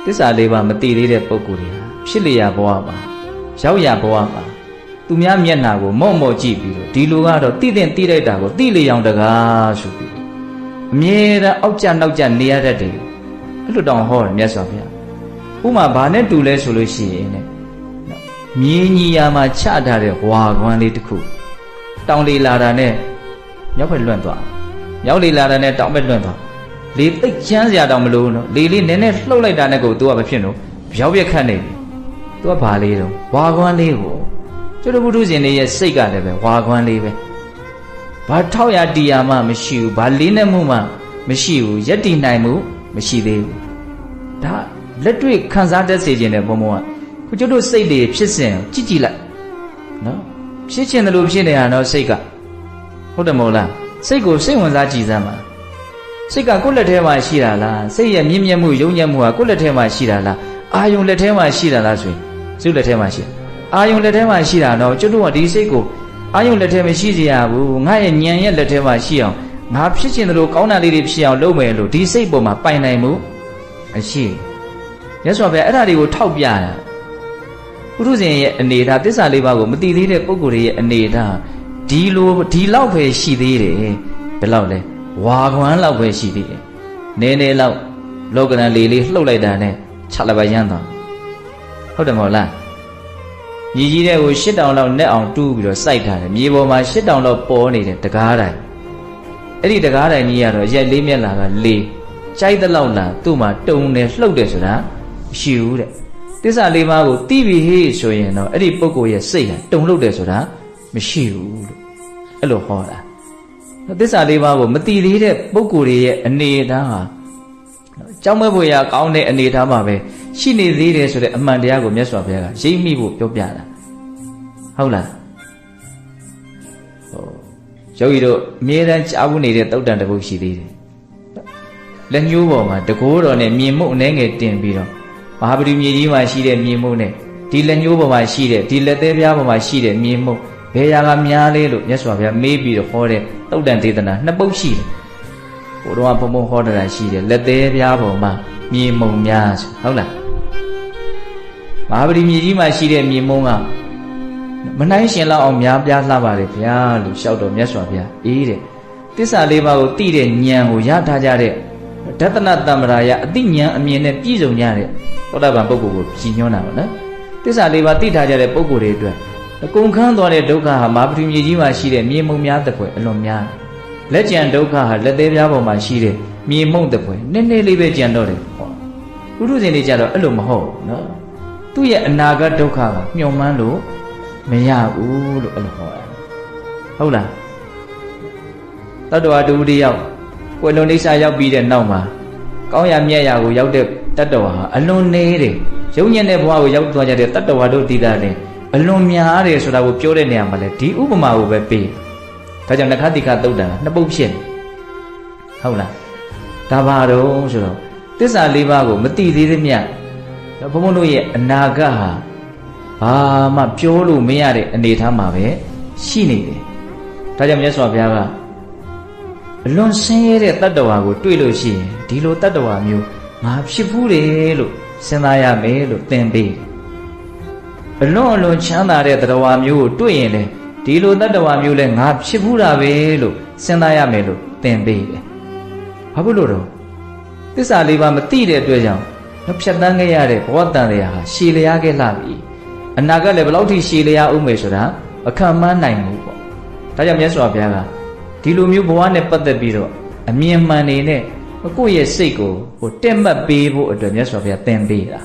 သစ္စာလေးပါးမသိသေးတဲ့ပုဂ္ဂိုလ်တွေဟာဖြစ်လျာဘဝမှာရောက်ရဘဝမှာသူများမျက်နှာကိုမော့မော့ကြည့်ပြီးတော့ဒီလိုကတော့တိတဲ့တိလိုက်တာကိုတိလေအောင်တကားဆိုပြီးအမြဲတမ်းအောက်ကျနောက်ကျနေရတတ်တယ်အဲ့လိုတောင်ဟောတယ်မြတ်စွာဘုရားဥမာဘာနဲ့တူလဲဆိုလို့ရှိရင်တဲ့မြင်းကြီးယာမှာချထားတဲ့ဝါကွမ်းလေးတစ်ခုတောင်လေလာတာနဲ့မြောက်ဘက်လွန့်သွားမြောက်လေလာတာနဲ့တောင်ဘက်လွန့်သွားလေသိပ်ချမ်းစရာတောင်မလို့နော်လေလေးနည်းနည်းလှုပ်လိုက်တာနဲ့ကို तू ကမဖြစ်တော့ဗျောက်ပြက်ခတ်နေပြီ तू ကဘာလေးတော့ဝါကွမ်းလေးကိုကျွတ်တို့ဘုသူရှင်တွေရဲ့စိတ်ကလည်းပဲဝါကွမ်းလေးပဲဘာထောက်ရတီယာမှမရှိဘူးဘာလေးနဲ့မှုမှမရှိဘူးရက်တီနိုင်မှုမရှိသေးဘူးဒါလက်တွေ့ခံစားတတ်စေခြင်းတဲ့ဘုံဘုံကခုကျွတ်တို့စိတ်တွေဖြစ်စဉ်ကြည့်ကြည့်လိုက်နော်ဖြစ်ခြင်းတယ်လို့ဖြစ်နေတာတော့စိတ်ကဟုတ်တယ်မဟုတ်လားစိတ်ကိုစိတ်ဝင်စားကြည့်စမ်းပါစိတ်ကကိုယ့်လက်ထဲမှာရှိတာလားစိတ်ရဲ့မြင့်မြတ်မှုယုံညံ့မှုဟာကိုယ့်လက်ထဲမှာရှိတာလားအာယုံလက်ထဲမှာရှိတာလားဆိုရင်စိတ်လက်ထဲမှာရှိအာယုံလက်ထဲမှာရှိတာတော့ကျွတ်တို့ကဒီစိတ်ကိုအာယုံလက်ထဲမရှိစေရဘူးငါရဲ့ဉာဏ်ရဲ့လက်ထဲမှာရှိအောင်ငါဖြစ်ခြင်းတယ်လို့ကောင်းတာလေးတွေဖြစ်အောင်လုပ်မယ်လို့ဒီစိတ်ပေါ်မှာပိုင်နိုင်မှုအရှိရသော်ပဲအဲ့ဒါတွေကိုထောက်ပြတာပုထုဇဉ်ရဲ့အနေထားသစ္စာလေးပါးကိုမသိသေးတဲ့ပုဂ္ဂိုလ်ရဲ့အနေထားဒီလောက်ပဲရှိသေးတယ်ဘယ်လောက်လဲဝါခွမ်းလောက်ပဲရှိသေးတယ်နည်းနည်းလောက်လောကရန်လေးလှုပ်လိုက်တာနဲ့ခြလက်ပါရမ်းသွားဟုတ်တယ်မဟုတ်လားမြေကြီးတဲ့ကို၈တောင်လောက်နဲ့အောင်တူးပြီးတော့စိုက်ထားတယ်မြေပေါ်မှာ၈တောင်လောက်ပေါ်နေတဲ့တကားတိုင်အဲ့ဒီတကားတိုင်ကြီးကတော့ရိုက်လေးမျက်လာကလေးကြိုက်တဲ့လောက်လားသူ့မှာတုံတယ်လှုပ်တယ်ဆိုတာမရှိဘူးတဲ့သစ္စာလေးပါးကိုသိပြီဟေ့ဆိုရင်တော့အဲ့ဒီပုဂ္ဂိုလ်ရဲ့စိတ်ဟာတုံလှုပ်တယ်ဆိုတာမရှိဘူးလို့အဲ့လိုဟောတာသစ္စာလေးပါးကိုမသိသေးတဲ့ပုဂ္ဂိုလ်တွေရဲ့အနေအထားဟာကြောက်မဲ့ဖွယ်ရာကောင်းတဲ့အနေအထားမှာပဲရှိနေသေးတယ်ဆိုတဲ့အမှန်တရားကိုမြတ်စွာဘုရားကရိပ်မိဖို့ပြောပြတာဟုတ်လားယောဂီတို့အမြဲတမ်းကြားဘူးနေတဲ့တုတ်တန်တစ်ခုရှိသေးတယ်လက်ညှိုးပေါ်မှာတကိုးတော်နဲ့မြေမှုန့်အနေငယ်တင်ပြီးတော့မဟာပရိမြေကြီးမှာရှိတဲ့မြေမှုန့်နဲ့ဒီလက်ညှိုးပေါ်မှာရှိတဲ့ဒီလက်သေးပြားပေါ်မှာရှိတဲ့မြေမှုန့်ဘယ်ရာကများလဲလို့မြတ်စွာဘုရားမေးပြီးတော့ဟောတဲ့တုတ်တန်ဒေသနာနှစ်ပုဒ်ရှိတယ်ဟိုတော့ဘုံဘုံဟောတာရှိတယ်လက်သေးပြားပေါ်မှာမြေမှုန့်များဆိုဟုတ်လားမဟာပရိမြေကြီးမှာရှိတဲ့မြေမှုန့်ကမနှိုင်းရှင်လောက်အောင်များပြားလှပါတယ်ဗျာလို့လျှောက်တော့မြတ်စွာဘုရားအေးတဲ့သစ္စာလေးပါးကိုသိတဲ့ဉာဏ်ကိုရထားကြတဲ့ဒသနတမ္ပရာယအသိဉာဏ်အမြင်နဲ့ပြည့်စုံကြတဲ့သောတာပန်ပုဂ္ဂိုလ်ကိုကြည်ညွှန်းတာပါနော်သစ္စာလေးပါးသိထားကြတဲ့ပုဂ္ဂိုလ်တွေအတွက်အကုန်ခန်းသွားတဲ့ဒုက္ခဟာမဟာပရိမြေကြီးမှာရှိတဲ့မြေမှုန့်များတဲ့ဖွယ်အလွန်များလက်ကြံဒုက္ခဟာလက်သေးပြားပေါ်မှာရှိတဲ့မြေမှုန့်တဲ့ဖွယ်နည်းနည်းလေးပဲကြံတော့တယ်ဟောပုထုဇဉ်တွေကြတော့အဲ့လိုမဟုတ်ဘူးနော်သူ့ရဲ့အနာဂတ်ဒုက္ခကမျှော်မှန်းလို့မရဘူးလို့အဲ့လိုဟောတာဟုတ်လားတတ္တဝါတူတယောက်ကွယ်လွန်အိဋ္ဌာရောက်ပြီးတဲ့နောက်မှာကောင်းရမြတ်ရာကိုရောက်တဲ့တတ္တဝါဟာအလွန်နေတယ်ယုံညံ့တဲ့ဘဝကိုရောက်သွားကြတဲ့တတ္တဝါတို့ဒီတာတယ်အလွန်များတယ်ဆိုတာကိုပြောတဲ့နေရာမှာလေဒီဥပမာကိုပဲပေးဒါကြောင့်နခတိခသုတ်တံနှစ်ပုဒ်ဖြစ်နေဟုတ်လားဒါပါတော့ဆိုတော့သစ္စာလေးပါးကိုမသိသေးသမျှဘုန်းဘုန်းတို့ရဲ့အနာဂတ်ဟာဘာမှပြောလို့မရတဲ့အနေအထားမှာပဲရှိနေတယ်ဒါကြောင့်မြတ်စွာဘုရားကအလွန်ဆင်းရဲတဲ့တတ္တဝါကိုတွေ့လို့ရှိရင်ဒီလိုတတ္တဝါမျိုးငါဖြစ်ဘူးတယ်လို့စဉ်းစားရမယ်လို့သင်ပေးတယ်အလွန်ချမ်းသာတဲ့တတ္တဝါမျိုးကိုတွေ့ရင်လေဒီလိုတတ္တဝါမျိုးလဲငါဖြစ်ဘူးတာပဲလို့စဉ်းစားရမယ်လို့သင်ပေးတယ်ဘာဖြစ်လို့တော့သစ္စာလေးပါးမသိတဲ့အတွက်ကြောင့်ဖြတ်တန်းခဲ့ရတဲ့ဘဝတန်တရားဟာရှည်လျားခဲ့လှပြီအနာဂတ်လည်းဘယ်လောက်ထိရှည်လျားဦးမယ်ဆိုတာအခန့်မှန်းနိုင်ဘူးပေါ့ဒါကြောင့်မြတ်စွာဘုရားကဒီလိုမျိုးဘဝနဲ့ပတ်သက်ပြီးတော့အမြင်မှန်နေနဲ့ကိုယ့်ရဲ့စိတ်ကိုတက်မှတ်ပေးဖို့အတွက်မြတ်စွာဘုရားသင်ပေးတာ